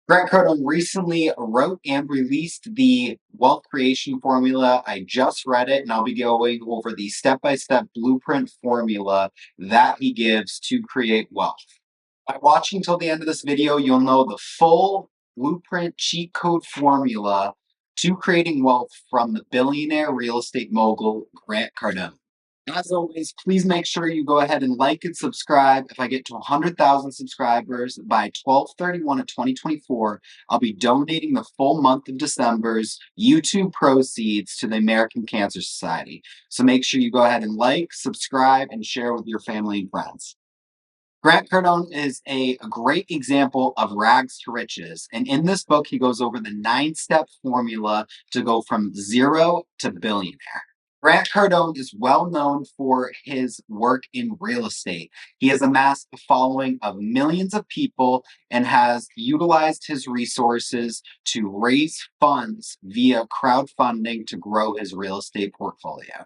Grant Cardone recently wrote and released the wealth creation formula. I just read it, and I'll be going over the step by step blueprint formula that he gives to create wealth. By watching till the end of this video, you'll know the full blueprint cheat code formula to creating wealth from the billionaire real estate mogul Grant Cardone. As always, please make sure you go ahead and like and subscribe. If I get to 100,000 subscribers by 12/31 of 2024, I'll be donating the full month of December's YouTube proceeds to the American Cancer Society. So make sure you go ahead and like, subscribe, and share with your family and friends. Grant Cardone is a great example of rags to riches. And in this book, he goes over the 9 step formula to go from zero to billionaire. Grant Cardone is well known for his work in real estate. He has amassed a following of millions of people and has utilized his resources to raise funds via crowdfunding to grow his real estate portfolio.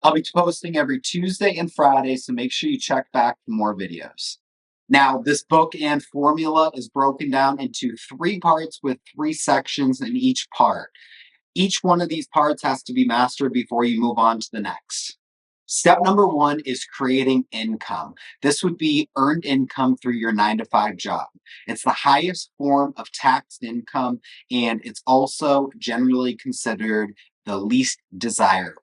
I'll be posting every Tuesday and Friday, so make sure you check back for more videos. Now, this book and formula is broken down into 3 parts with 3 sections in each part. Each one of these parts has to be mastered before you move on to the next. Step number 1 is creating income. This would be earned income through your 9 to 5 job. It's the highest form of taxed income, and it's also generally considered the least desirable.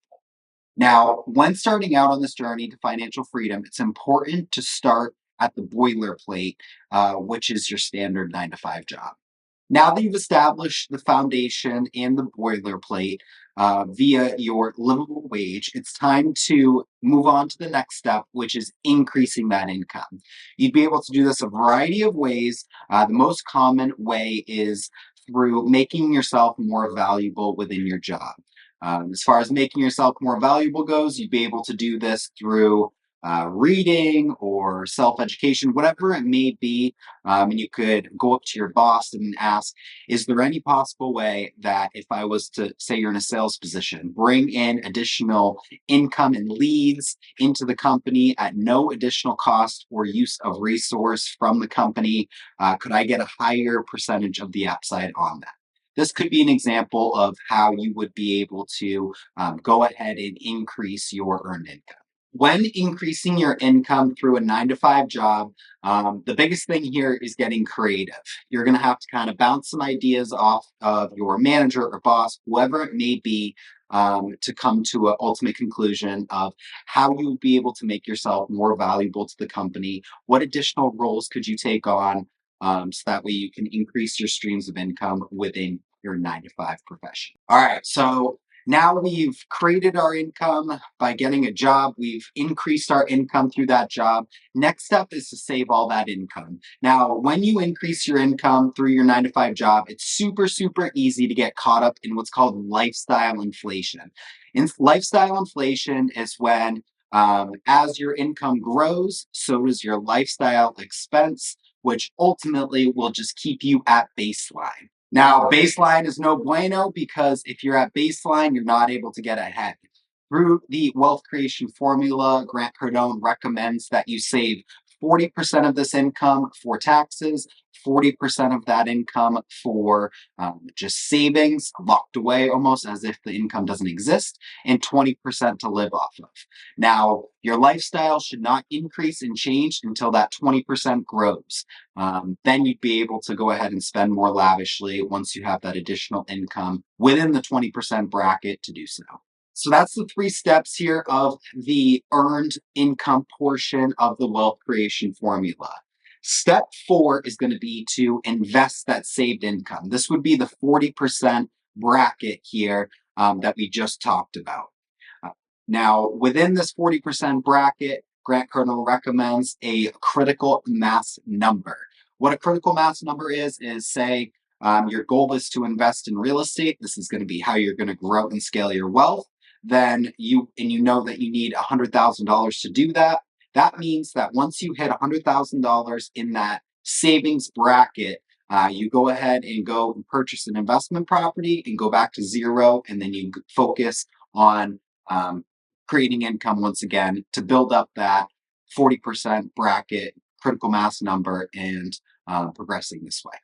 Now, when starting out on this journey to financial freedom, it's important to start at the boilerplate, which is your standard 9 to 5 job. Now that you've established the foundation and the boilerplate via your livable wage, it's time to move on to the next step, which is increasing that income. You'd be able to do this a variety of ways. The most common way is through making yourself more valuable within your job. As far as making yourself more valuable goes, you'd be able to do this through reading or self education, whatever it may be. And you could go up to your boss and ask, is there any possible way that if I was to say you're in a sales position, bring in additional income and leads into the company at no additional cost or use of resource from the company? Could I get a higher percentage of the upside on that? This could be an example of how you would be able to go ahead and increase your earned income. When increasing your income through a 9 to 5 job, the biggest thing here is getting creative. You're going to have to kind of bounce some ideas off of your manager or boss, whoever it may be, to come to an ultimate conclusion of how you would be able to make yourself more valuable to the company. What additional roles could you take on, so that way you can increase your streams of income within your 9 to 5 profession? All right, so now we've created our income by getting a job. We've increased our income through that job. Next step is to save all that income. Now, when you increase your income through your 9 to 5 job, it's super, super easy to get caught up in what's called lifestyle inflation. Lifestyle inflation is when, as your income grows, so does your lifestyle expense, which ultimately will just keep you at baseline. Now, baseline is no bueno because if you're at baseline, you're not able to get ahead. Through the wealth creation formula, Grant Cardone recommends that you save 40% of this income for taxes, 40% of that income for just savings, locked away almost as if the income doesn't exist, and 20% to live off of. Now, your lifestyle should not increase and change until that 20% grows. Then you'd be able to go ahead and spend more lavishly once you have that additional income within the 20% bracket to do so. So that's the 3 steps here of the earned income portion of the wealth creation formula. Step 4 is going to be to invest that saved income. This would be the 40% bracket here that we just talked about. Uh, Now, within this 40% bracket, Grant Cardone recommends a critical mass number. What a critical mass number is say your goal is to invest in real estate. This is going to be how you're going to grow and scale your wealth. Then you know that you need $100,000 to do that. That means that once you hit $100,000 in that savings bracket, you go ahead and go and purchase an investment property and go back to zero, and then you focus on creating income once again to build up that 40% bracket critical mass number and progressing this way.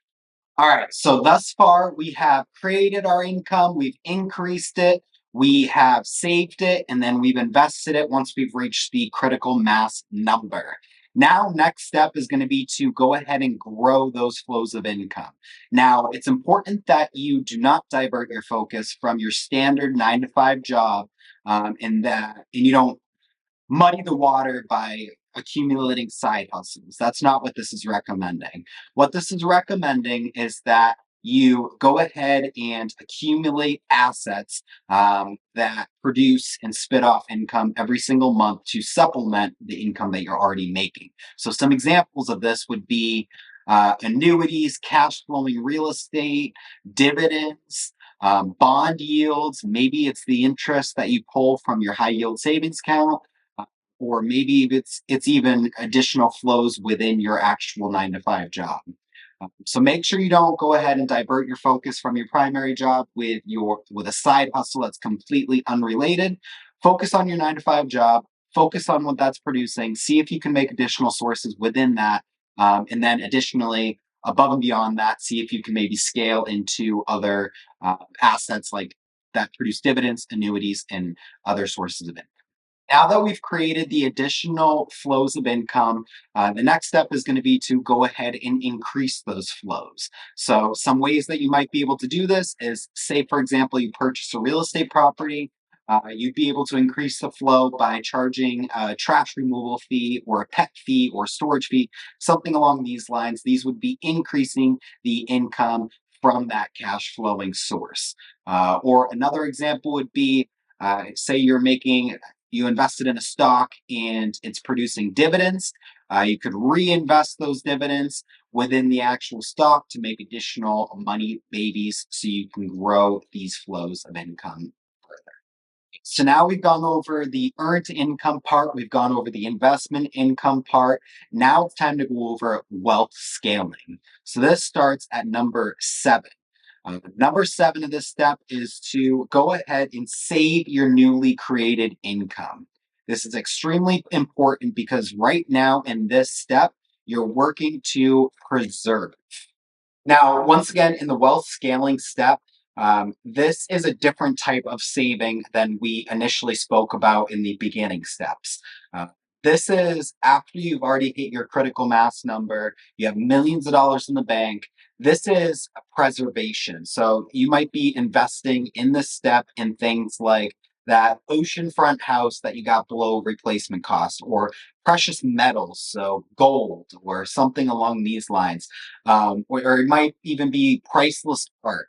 All right. So thus far, we have created our income, we've increased it, we have saved it, and then we've invested it once we've reached the critical mass number. Now, next step is going to be to go ahead and grow those flows of income. Now, it's important that you do not divert your focus from your standard 9 to 5 job, and you don't muddy the water by accumulating side hustles. That's not what this is recommending. What this is recommending is that you go ahead and accumulate assets that produce and spit off income every single month to supplement the income that you're already making. So, some examples of this would be annuities, cash flowing real estate, dividends, bond yields. Maybe it's the interest that you pull from your high yield savings account, or maybe it's even additional flows within your actual 9 to 5 job. So make sure you don't go ahead and divert your focus from your primary job with a side hustle that's completely unrelated. Focus on your 9 to 5 job. Focus on what that's producing. See if you can make additional sources within that, and then additionally, above and beyond that, see if you can maybe scale into other assets like that produce dividends, annuities, and other sources of income. Now that we've created the additional flows of income, the next step is going to be to go ahead and increase those flows. So, some ways that you might be able to do this is, say, for example, you purchase a real estate property. You'd be able to increase the flow by charging a trash removal fee or a pet fee or storage fee, something along these lines. These would be increasing the income from that cash flowing source. Or another example would be, say you invested in a stock and it's producing dividends. You could reinvest those dividends within the actual stock to make additional money babies so you can grow these flows of income further. So now we've gone over the earned income part, we've gone over the investment income part. Now it's time to go over wealth scaling. So this starts at number 7. Number 7 of this step is to go ahead and save your newly created income. This is extremely important because right now in this step, you're working to preserve. Now, once again, in the wealth scaling step, this is a different type of saving than we initially spoke about in the beginning steps. Uh, this is after you've already hit your critical mass number, you have millions of dollars in the bank. This is a preservation. So you might be investing in this step in things like that oceanfront house that you got below replacement cost, or precious metals, so gold or something along these lines, or it might even be priceless art.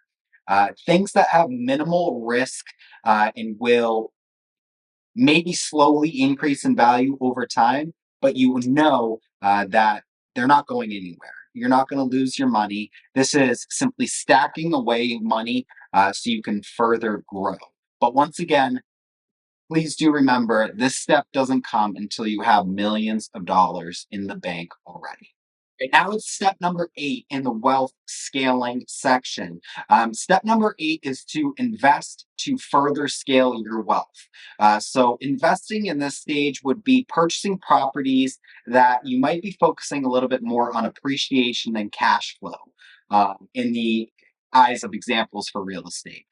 Things that have minimal risk and will maybe slowly increase in value over time, but you know that they're not going anywhere. You're not going to lose your money. This is simply stacking away money so you can further grow. But once again, please do remember this step doesn't come until you have millions of dollars in the bank already. And now it's step number 8 in the wealth scaling section. Step number 8 is to invest to further scale your wealth. So, investing in this stage would be purchasing properties that you might be focusing a little bit more on appreciation than cash flow in the eyes of examples for real estate.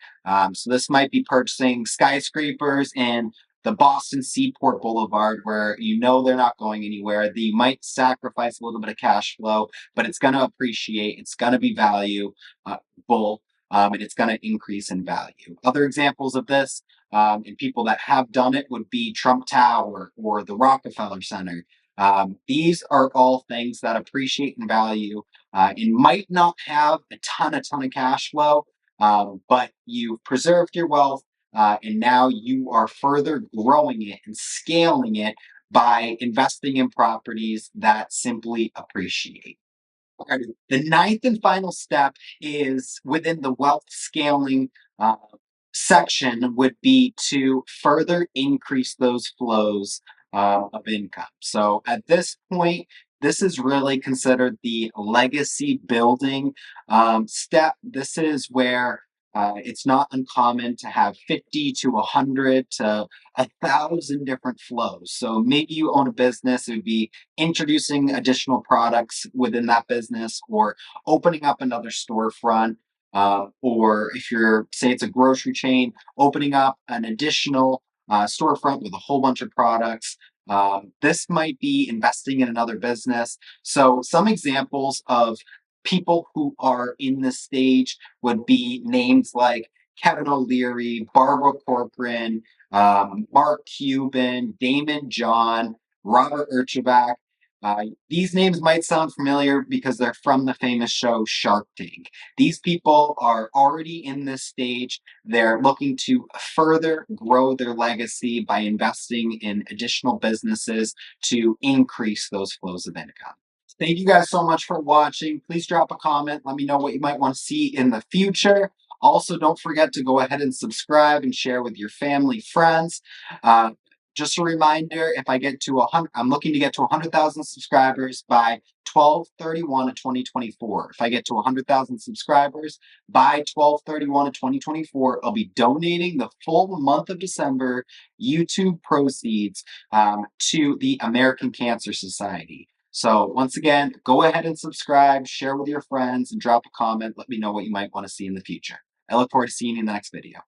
So, this might be purchasing skyscrapers in the Boston Seaport Boulevard, where you know they're not going anywhere. They might sacrifice a little bit of cash flow, but it's going to appreciate. It's going to be valuable, and it's going to increase in value. Other examples of this, and people that have done it, would be Trump Tower or the Rockefeller Center. These are all things that appreciate in value and might not have a ton of cash flow, but you've preserved your wealth, and now you are further growing it and scaling it by investing in properties that simply appreciate. Alright, the ninth and final step is within the wealth scaling section would be to further increase those flows of income. So at this point, this is really considered the legacy building step. This is where It's not uncommon to have 50 to 100 to 1,000 different flows. So maybe you own a business, it would be introducing additional products within that business or opening up another storefront. Or if you're, say, it's a grocery chain, opening up an additional storefront with a whole bunch of products. This might be investing in another business. So, some examples of people who are in this stage would be names like Kevin O'Leary, Barbara Corcoran, Mark Cuban, Damon John, Robert Urchebak. These names might sound familiar because they're from the famous show Shark Tank. These people are already in this stage. They're looking to further grow their legacy by investing in additional businesses to increase those flows of income. Thank you guys so much for watching. Please drop a comment. Let me know what you might want to see in the future. Also, don't forget to go ahead and subscribe and share with your family, friends. Uh, just a reminder, if I get to 100, I'm looking to get to 100,000 subscribers by 12/31 of 2024. If I get to 100,000 subscribers by 12/31 of 2024, I'll be donating the full month of December YouTube proceeds to the American Cancer Society. So once again, go ahead and subscribe, share with your friends, and drop a comment. Let me know what you might want to see in the future. I look forward to seeing you in the next video.